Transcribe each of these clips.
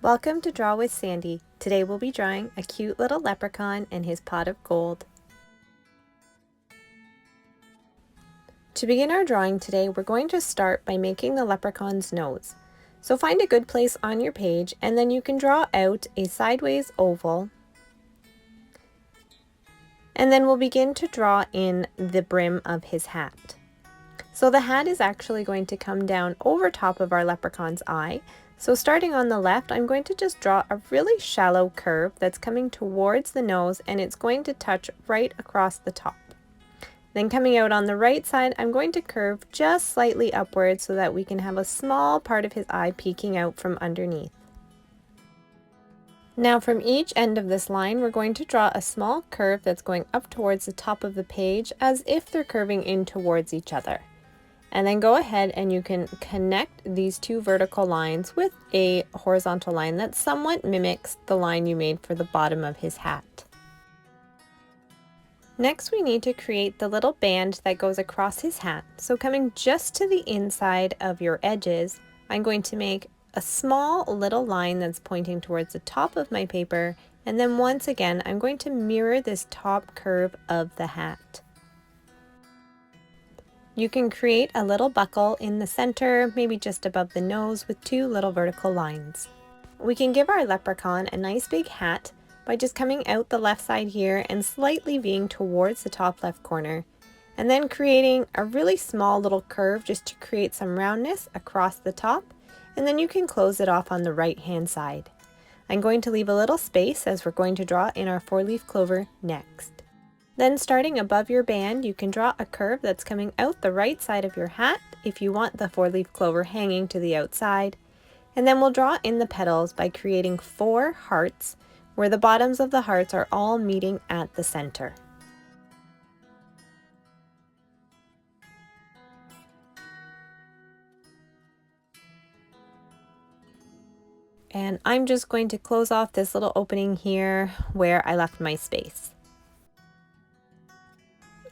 Welcome to Draw with Sandy. Today we'll be drawing a cute little leprechaun and his pot of gold. To begin our drawing today, we're going to start by making the leprechaun's nose. So find a good place on your page and then you can draw out a sideways oval. And then we'll begin to draw in the brim of his hat. So the hat is actually going to come down over top of our leprechaun's eye. So starting on the left, I'm going to just draw a really shallow curve that's coming towards the nose and it's going to touch right across the top. Then coming out on the right side, I'm going to curve just slightly upwards so that we can have a small part of his eye peeking out from underneath. Now from each end of this line, we're going to draw a small curve that's going up towards the top of the page as if they're curving in towards each other. And then go ahead and you can connect these two vertical lines with a horizontal line that somewhat mimics the line you made for the bottom of his hat. Next, we need to create the little band that goes across his hat. So coming just to the inside of your edges, I'm going to make a small little line that's pointing towards the top of my paper. And then once again, I'm going to mirror this top curve of the hat. You can create a little buckle in the center, maybe just above the nose, with two little vertical lines. We can give our leprechaun a nice big hat by just coming out the left side here and slightly V'ing towards the top left corner, and then creating a really small little curve just to create some roundness across the top, and then you can close it off on the right hand side. I'm going to leave a little space as we're going to draw in our 4-leaf clover next. Then starting above your band, you can draw a curve that's coming out the right side of your hat if you want the 4-leaf clover hanging to the outside. And then we'll draw in the petals by creating 4 hearts where the bottoms of the hearts are all meeting at the center. And I'm just going to close off this little opening here where I left my space.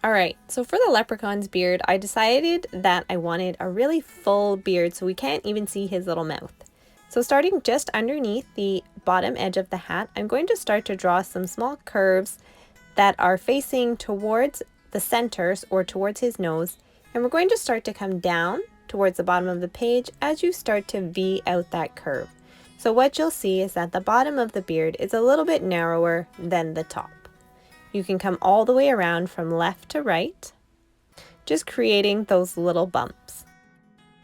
Alright, so for the leprechaun's beard, I decided that I wanted a really full beard so we can't even see his little mouth. So starting just underneath the bottom edge of the hat, I'm going to start to draw some small curves that are facing towards the centers or towards his nose. And we're going to start to come down towards the bottom of the page as you start to V out that curve. So what you'll see is that the bottom of the beard is a little bit narrower than the top. You can come all the way around from left to right, just creating those little bumps.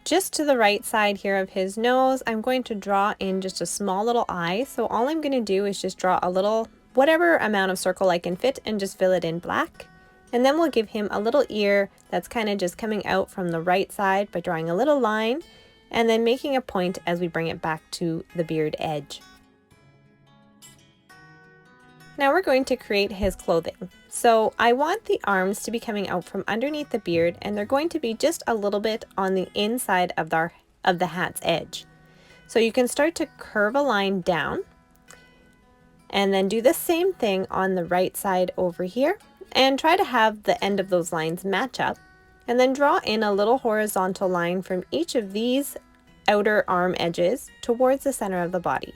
Just to the right side here of his nose, I'm going to draw in just a small little eye. So all I'm going to do is just draw a little, whatever amount of circle I can fit, and just fill it in black. And then we'll give him a little ear that's kind of just coming out from the right side by drawing a little line and then making a point as we bring it back to the beard edge. Now we're going to create his clothing. So I want the arms to be coming out from underneath the beard, and they're going to be just a little bit on the inside of the hat's edge. So you can start to curve a line down and then do the same thing on the right side over here and try to have the end of those lines match up, and then draw in a little horizontal line from each of these outer arm edges towards the center of the body.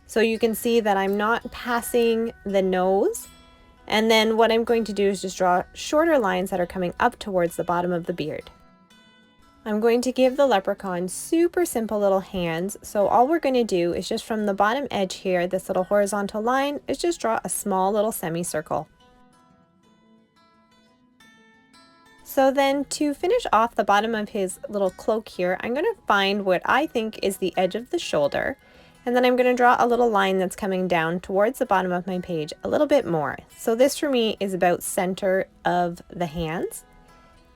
So you can see that I'm not passing the nose, and then what I'm going to do is just draw shorter lines that are coming up towards the bottom of the beard. I'm going to give the leprechaun super simple little hands, so all we're going to do is just from the bottom edge here, this little horizontal line, is just draw a small little semicircle. So then to finish off the bottom of his little cloak here, I'm going to find what I think is the edge of the shoulder. And then I'm going to draw a little line that's coming down towards the bottom of my page a little bit more. So this for me is about center of the hands.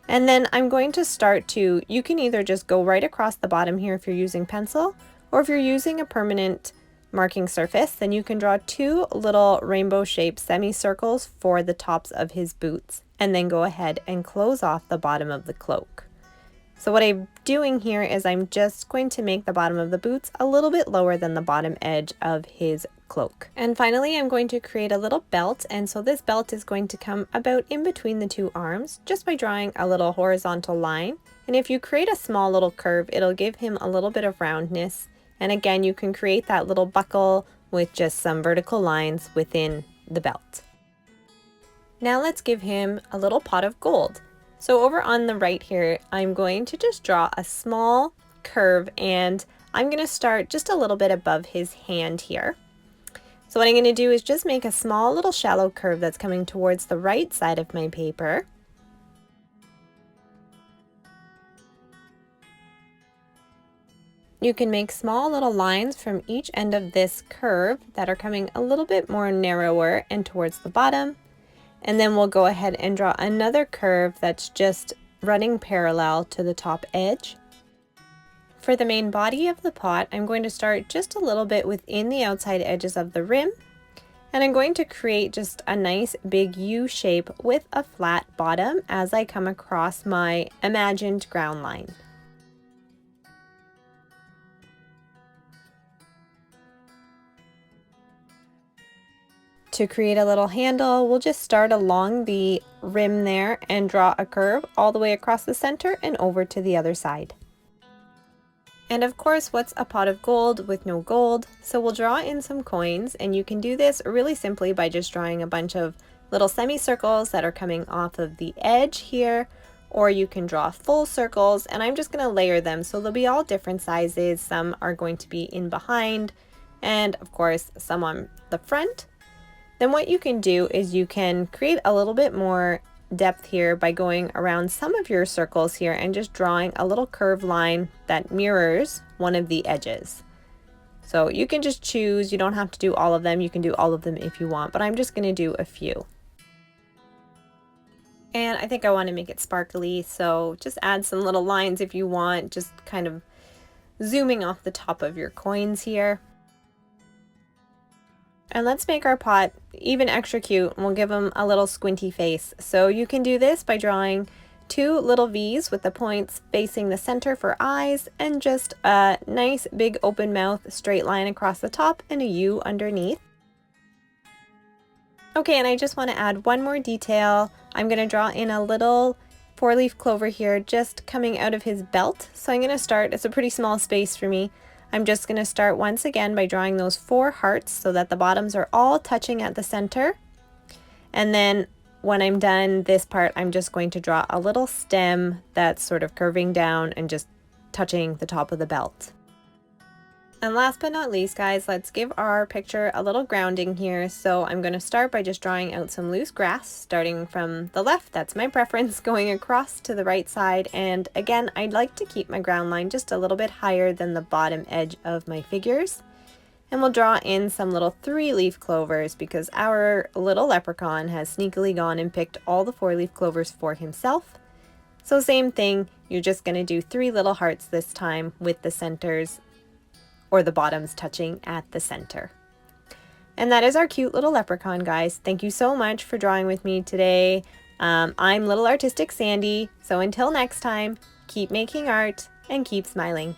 And then I'm going to start to, you can either just go right across the bottom here if you're using pencil, or if you're using a permanent marking surface, then you can draw 2 little rainbow shaped semicircles for the tops of his boots, and then go ahead and close off the bottom of the cloak. So what I'm doing here is I'm just going to make the bottom of the boots a little bit lower than the bottom edge of his cloak. And finally, I'm going to create a little belt, and so this belt is going to come about in between the 2 arms just by drawing a little horizontal line. And if you create a small little curve, it'll give him a little bit of roundness And again, you can create that little buckle with just some vertical lines within the belt. Now let's give him a little pot of gold. So over on the right here, I'm going to just draw a small curve, and I'm going to start just a little bit above his hand here. So what I'm going to do is just make a small little shallow curve that's coming towards the right side of my paper. You can make small little lines from each end of this curve that are coming a little bit more narrower and towards the bottom. And then we'll go ahead and draw another curve that's just running parallel to the top edge. For the main body of the pot, I'm going to start just a little bit within the outside edges of the rim. And I'm going to create just a nice big U shape with a flat bottom as I come across my imagined ground line. To create a little handle, we'll just start along the rim there and draw a curve all the way across the center and over to the other side. And of course, what's a pot of gold with no gold? So we'll draw in some coins, and you can do this really simply by just drawing a bunch of little semicircles that are coming off of the edge here, or you can draw full circles, and I'm just going to layer them so they'll be all different sizes. Some are going to be in behind, and of course some on the front. Then what you can do is you can create a little bit more depth here by going around some of your circles here and just drawing a little curved line that mirrors one of the edges. So you can just choose, you don't have to do all of them, you can do all of them if you want, but I'm just going to do a few. And I think I want to make it sparkly, so just add some little lines if you want, just kind of zooming off the top of your coins here. And let's make our pot even extra cute, and we'll give him a little squinty face. So you can do this by drawing two little V's with the points facing the center for eyes, and just a nice big open mouth straight line across the top and a U underneath. Okay, and I just want to add one more detail. I'm going to draw in a little 4-leaf clover here just coming out of his belt. So I'm going to start, it's a pretty small space for me. I'm just going to start once again by drawing those 4 hearts so that the bottoms are all touching at the center. And then when I'm done this part, I'm just going to draw a little stem that's sort of curving down and just touching the top of the belt. And last but not least, guys, let's give our picture a little grounding here. So I'm going to start by just drawing out some loose grass, starting from the left, that's my preference, going across to the right side. And again, I'd like to keep my ground line just a little bit higher than the bottom edge of my figures. And we'll draw in some little 3-leaf clovers because our little leprechaun has sneakily gone and picked all the 4-leaf clovers for himself. So same thing, you're just going to do 3 little hearts this time with the centers or the bottoms touching at the center. And that is our cute little leprechaun, guys. Thank you so much for drawing with me today. I'm Little Artistic Sandy, so until next time, keep making art and keep smiling.